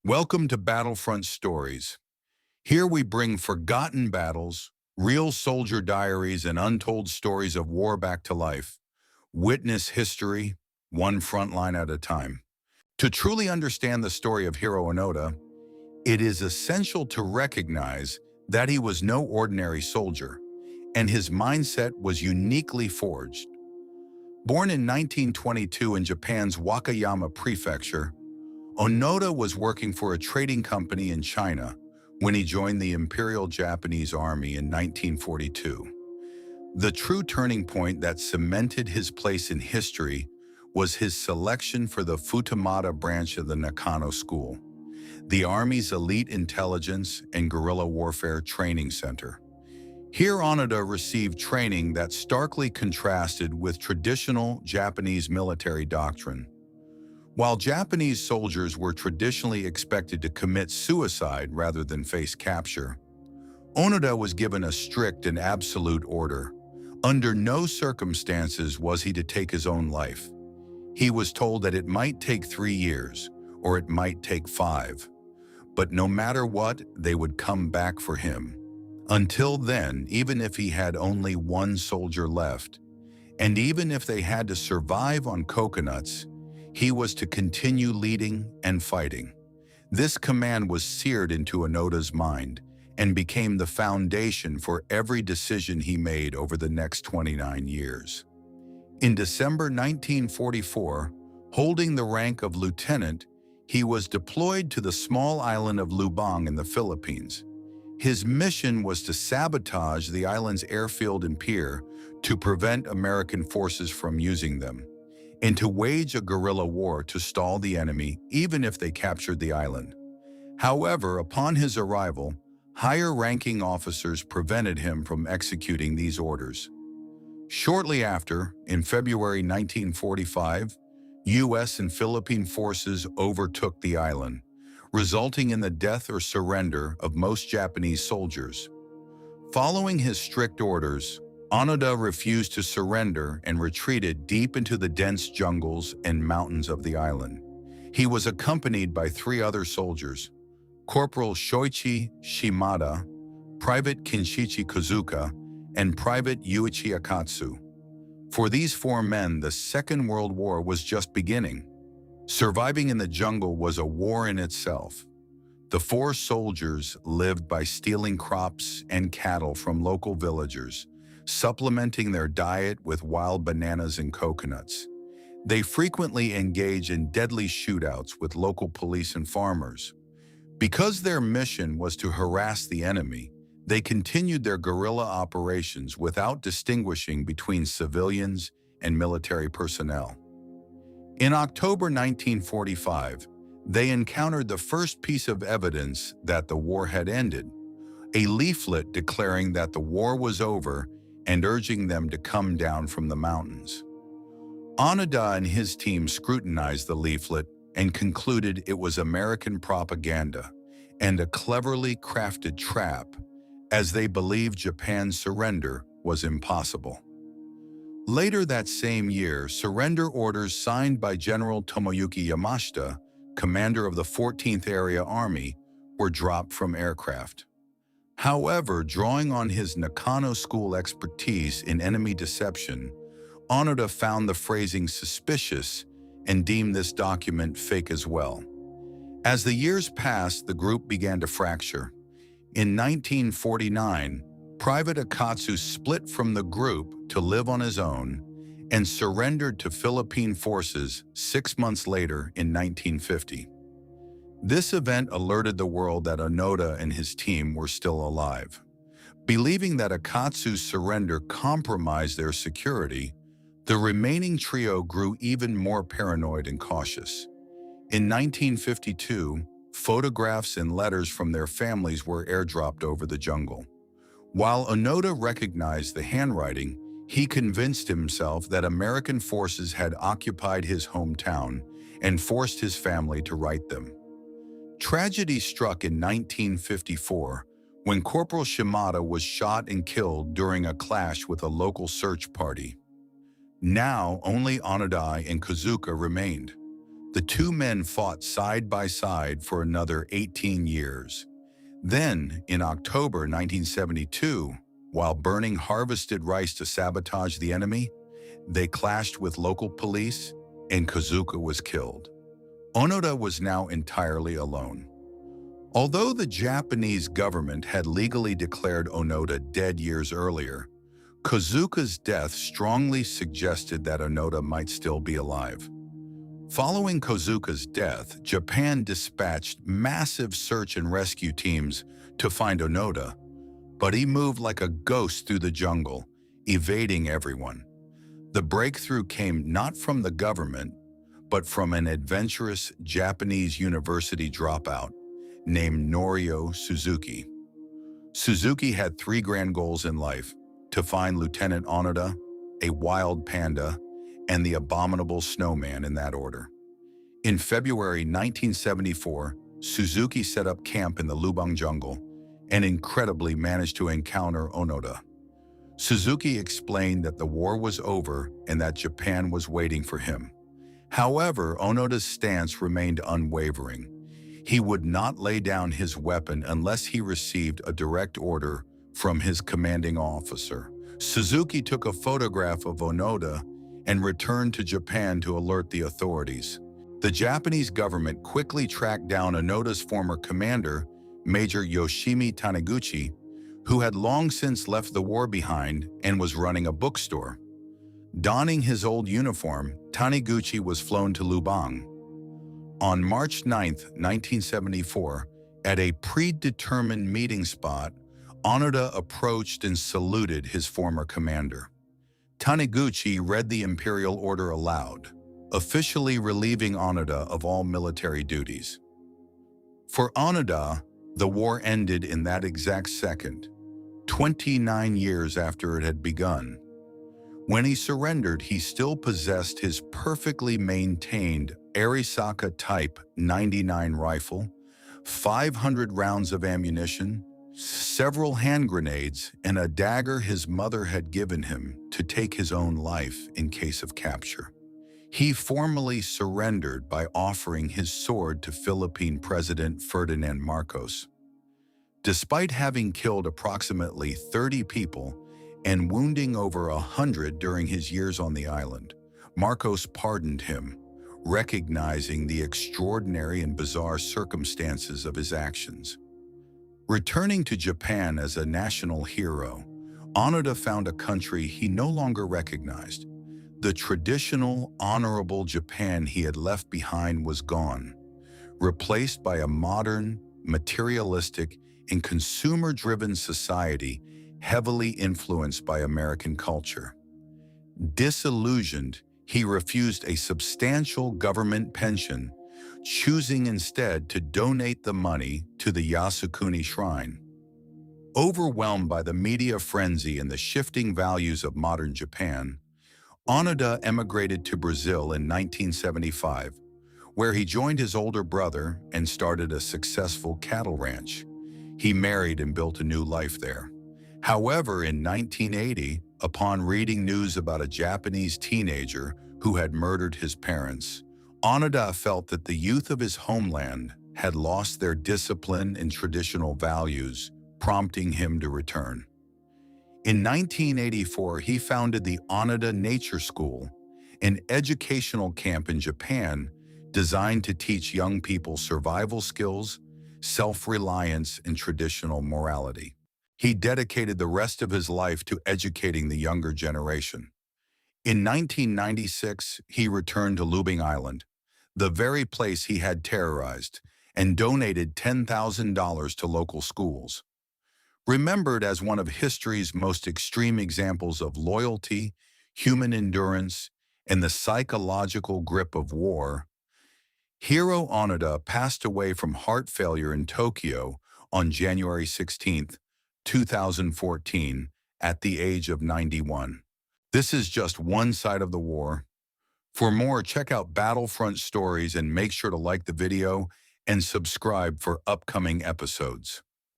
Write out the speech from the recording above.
Welcome to Battlefront Stories. Here we bring forgotten battles, real soldier diaries, and untold stories of war back to life. Witness history, one front line at a time. To truly understand the story of Hirō Onoda, it is essential to recognize that he was no ordinary soldier, and his mindset was uniquely forged. Born in 1922 in Japan's Wakayama Prefecture, Onoda was working for a trading company in China when he joined the Imperial Japanese Army in 1942. The true turning point that cemented his place in history was his selection for the Futamata branch of the Nakano School, the Army's elite intelligence and guerrilla warfare training center. Here Onoda received training that starkly contrasted with traditional Japanese military doctrine. While Japanese soldiers were traditionally expected to commit suicide rather than face capture, Onoda was given a strict and absolute order. Under no circumstances was he to take his own life. He was told that it might take 3 years, or it might take 5. But no matter what, they would come back for him. Until then, even if he had only one soldier left, and even if they had to survive on coconuts, he was to continue leading and fighting. This command was seared into Onoda's mind and became the foundation for every decision he made over the next 29 years. In December 1944, holding the rank of lieutenant, he was deployed to the small island of Lubang in the Philippines. His mission was to sabotage the island's airfield and pier to prevent American forces from using them, and to wage a guerrilla war to stall the enemy even if they captured the island. However, upon his arrival, higher-ranking officers prevented him from executing these orders. Shortly after, in February 1945, U.S. and Philippine forces overtook the island, resulting in the death or surrender of most Japanese soldiers. Following his strict orders, Onoda refused to surrender and retreated deep into the dense jungles and mountains of the island. He was accompanied by 3 other soldiers, Corporal Shoichi Shimada, Private Kinshichi Kozuka, and Private Yuichi Akatsu. For these 4 men, the Second World War was just beginning. Surviving in the jungle was a war in itself. The 4 soldiers lived by stealing crops and cattle from local villagers, supplementing their diet with wild bananas and coconuts. They frequently engaged in deadly shootouts with local police and farmers. Because their mission was to harass the enemy, they continued their guerrilla operations without distinguishing between civilians and military personnel. In October 1945, they encountered the first piece of evidence that the war had ended, a leaflet declaring that the war was over and urging them to come down from the mountains. Onoda and his team scrutinized the leaflet and concluded it was American propaganda and a cleverly crafted trap, as they believed Japan's surrender was impossible. Later that same year, surrender orders signed by General Tomoyuki Yamashita, commander of the 14th Area Army, were dropped from aircraft. However, drawing on his Nakano School expertise in enemy deception, Onoda found the phrasing suspicious and deemed this document fake as well. As the years passed, the group began to fracture. In 1949, Private Akatsu split from the group to live on his own and surrendered to Philippine forces 6 months later in 1950. This event alerted the world that Onoda and his team were still alive. Believing that Akatsu's surrender compromised their security, the remaining trio grew even more paranoid and cautious. In 1952, photographs and letters from their families were airdropped over the jungle. While Onoda recognized the handwriting, he convinced himself that American forces had occupied his hometown and forced his family to write them. Tragedy struck in 1954 when Corporal Shimada was shot and killed during a clash with a local search party. Now only Onoda and Kozuka remained. The two men fought side by side for another 18 years. Then, in October 1972, while burning harvested rice to sabotage the enemy, they clashed with local police and Kozuka was killed. Onoda was now entirely alone. Although the Japanese government had legally declared Onoda dead years earlier, Kozuka's death strongly suggested that Onoda might still be alive. Following Kozuka's death, Japan dispatched massive search and rescue teams to find Onoda, but he moved like a ghost through the jungle, evading everyone. The breakthrough came not from the government, but from an adventurous Japanese university dropout named Norio Suzuki. Suzuki had three grand goals in life: to find Lieutenant Onoda, a wild panda, and the abominable snowman, in that order. In February 1974, Suzuki set up camp in the Lubang jungle and incredibly managed to encounter Onoda. Suzuki explained that the war was over and that Japan was waiting for him. However, Onoda's stance remained unwavering. He would not lay down his weapon unless he received a direct order from his commanding officer. Suzuki took a photograph of Onoda and returned to Japan to alert the authorities. The Japanese government quickly tracked down Onoda's former commander, Major Yoshimi Taniguchi, who had long since left the war behind and was running a bookstore. Donning his old uniform, Taniguchi was flown to Lubang. On March 9, 1974, at a predetermined meeting spot, Onoda approached and saluted his former commander. Taniguchi read the imperial order aloud, officially relieving Onoda of all military duties. For Onoda, the war ended in that exact second, 29 years after it had begun. When he surrendered, he still possessed his perfectly maintained Arisaka Type 99 rifle, 500 rounds of ammunition, several hand grenades, and a dagger his mother had given him to take his own life in case of capture. He formally surrendered by offering his sword to Philippine President Ferdinand Marcos. Despite having killed approximately 30 people and wounding over 100 during his years on the island, Marcos pardoned him, recognizing the extraordinary and bizarre circumstances of his actions. Returning to Japan as a national hero, Onoda found a country he no longer recognized. The traditional, honorable Japan he had left behind was gone, replaced by a modern, materialistic, and consumer-driven society heavily influenced by American culture. Disillusioned, he refused a substantial government pension, choosing instead to donate the money to the Yasukuni Shrine. Overwhelmed by the media frenzy and the shifting values of modern Japan, Onoda emigrated to Brazil in 1975, where he joined his older brother and started a successful cattle ranch. He married and built a new life there. However, in 1980, upon reading news about a Japanese teenager who had murdered his parents, Onoda felt that the youth of his homeland had lost their discipline and traditional values, prompting him to return. In 1984, he founded the Onoda Nature School, an educational camp in Japan designed to teach young people survival skills, self-reliance, and traditional morality. He dedicated the rest of his life to educating the younger generation. In 1996, he returned to Lubang Island, the very place he had terrorized, and donated $10,000 to local schools. Remembered as one of history's most extreme examples of loyalty, human endurance, and the psychological grip of war, Hirō Onoda passed away from heart failure in Tokyo on January 16, 2014, at the age of 91. This is just one side of the war. For more, check out Battlefront Stories and make sure to like the video and subscribe for upcoming episodes.